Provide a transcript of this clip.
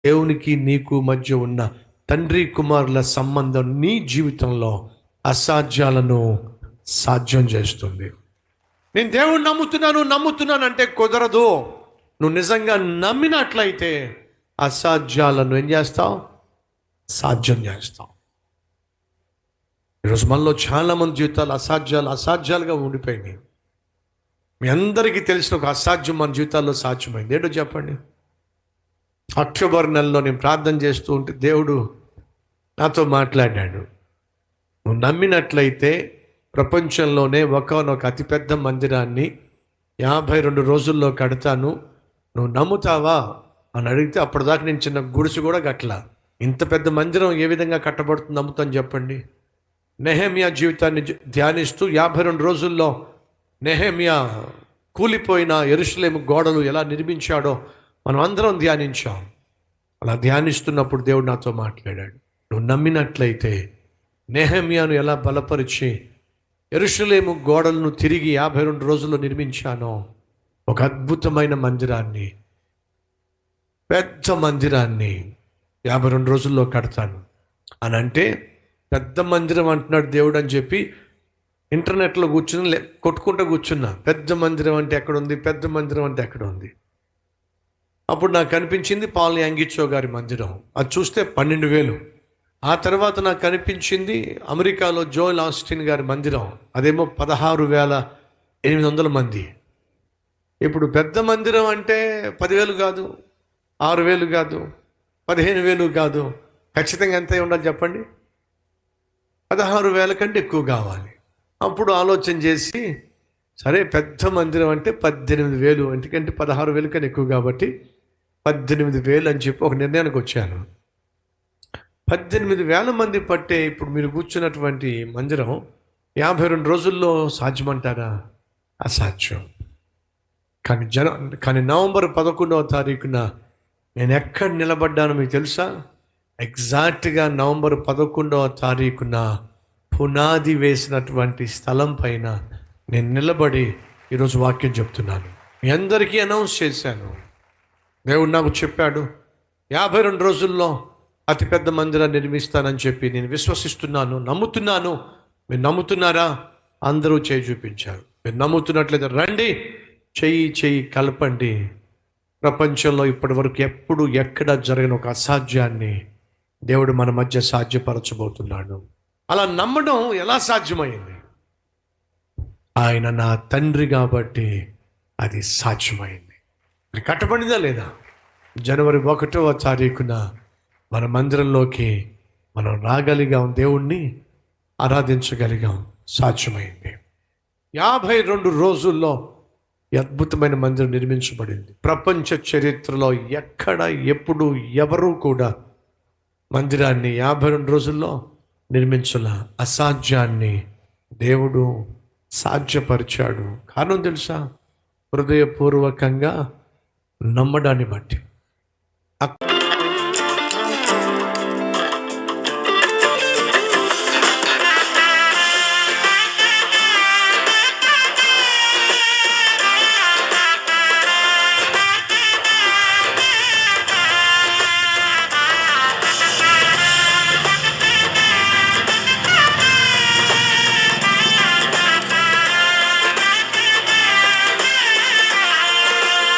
దేవునికి నీకు మధ్య ఉన్న తండ్రి కుమారుల సంబంధం నీ జీవితంలో అసాధ్యాలను సాధ్యం చేస్తుంది. నేను దేవుణ్ణి నమ్ముతున్నాను అంటే కుదరదు. నువ్వు నిజంగా నమ్మినట్లయితే అసాధ్యాలను ఏం చేస్తావు? సాధ్యం చేస్తావు. ఈరోజు మనలో చాలామంది జీవితాలు అసాధ్యాలుగా ఉండిపోయినాయి. మీ అందరికీ తెలిసిన ఒక అసాధ్యం మన జీవితాల్లో సాధ్యమైంది. ఏంటో చెప్పండి. అక్టోబర్ నెలలో నేను ప్రార్థన చేస్తూ ఉంటే దేవుడు నాతో మాట్లాడాడు. నువ్వు నమ్మినట్లయితే ప్రపంచంలోనే ఒకనొక అతిపెద్ద మందిరాన్ని 52 రోజుల్లో కడతాను, నువ్వు నమ్ముతావా అని అడిగితే అప్పటిదాకా నేను చిన్న గుడిసె కూడా కట్టలా. ఇంత పెద్ద మందిరం ఏ విధంగా కట్టబడుతుంది నమ్ముతాను చెప్పండి. నెహెమియా జీవితాన్ని ధ్యానిస్తూ 52 రోజుల్లో నెహెమియా కూలిపోయిన యెరూషలేము గోడలు ఎలా నిర్మించాడో మనం అందరం ధ్యానించాం. అలా ధ్యానిస్తున్నప్పుడు దేవుడు నాతో మాట్లాడాడు. నువ్వు నమ్మినట్లయితే నెహెమియాను ఎలా బలపరిచి యెరూషలేము గోడలను తిరిగి 52 రోజుల్లో నిర్మించానో ఒక అద్భుతమైన మందిరాన్ని, పెద్ద మందిరాన్ని 52 రోజుల్లో కడతాను అని అంటే, పెద్ద మందిరం అంటున్నాడు దేవుడు అని చెప్పి ఇంటర్నెట్లో కూర్చుని కొట్టుకుంటూ కూర్చున్నా. పెద్ద మందిరం అంటే ఎక్కడ ఉంది, పెద్ద మందిరం అంటే ఎక్కడ ఉంది. అప్పుడు నాకు కనిపించింది పాల్ యాంగిచో గారి మందిరం. అది చూస్తే 12,000. ఆ తర్వాత నాకు కనిపించింది అమెరికాలో జోయల్ ఆస్టిన్ గారి మందిరం. అదేమో 16,800 మంది. ఇప్పుడు పెద్ద మందిరం అంటే 10,000 కాదు, 6,000 కాదు, 15,000 కాదు, ఖచ్చితంగా ఎంత ఉండాలి చెప్పండి? 16,000 కంటే ఎక్కువ కావాలి. అప్పుడు ఆలోచన చేసి, సరే పెద్ద మందిరం అంటే 18,000, ఎందుకంటే 16,000 కన్నా ఎక్కువ కాబట్టి 18,000 అని చెప్పి ఒక నిర్ణయానికి వచ్చాను. 18,000 మంది పట్టే ఇప్పుడు మీరు కూర్చున్నటువంటి మందిరం 52 రోజుల్లో సాధ్యమంటారా? అసాధ్యం. కానీ నవంబర్ 11వ తారీఖున నేను ఎక్కడ నిలబడ్డానో మీకు తెలుసా? ఎగ్జాక్ట్గా నవంబర్ 11వ తారీఖున పునాది వేసినటువంటి స్థలం పైన నేను నిలబడి ఈరోజు వాక్యం చెప్తున్నాను. మీ అందరికీ అనౌన్స్ చేశాను. దేవుడు నాకు చెప్పాడు 52 రోజుల్లో అతిపెద్ద మందిరాన్ని నిర్మిస్తానని చెప్పి. నేను విశ్వసిస్తున్నాను, నమ్ముతున్నాను. మీరు నమ్ముతున్నారా? అందరూ చేయి చూపించారు. మీరు నమ్ముతున్నట్లయితే రండి, చెయ్యి కలపండి. ప్రపంచంలో ఇప్పటి వరకు ఎప్పుడు ఎక్కడ జరిగిన ఒక అసాధ్యాన్ని దేవుడు మన మధ్య సాధ్యపరచబోతున్నాడు. అలా నమ్మడం ఎలా సాధ్యమైంది? ఆయన నా తండ్రి కాబట్టి అది సాధ్యమైంది. అది కట్టబడిందా లేదా? జనవరి 1వ తారీఖున మన మందిరంలోకి మనం రాగలిగాం, దేవుణ్ణి ఆరాధించగలిగాం. సాధ్యమైంది. 52 రోజుల్లో అద్భుతమైన మందిరం నిర్మించబడింది. ప్రపంచ చరిత్రలో ఎక్కడ ఎప్పుడు ఎవరు కూడా మందిరాన్ని 52 రోజుల్లో నిర్మించాల. అసాధ్యాన్ని దేవుడు సాధ్యపరిచాడు. కారణం తెలుసా? హృదయపూర్వకంగా నమ్మడాన్ని బట్టి.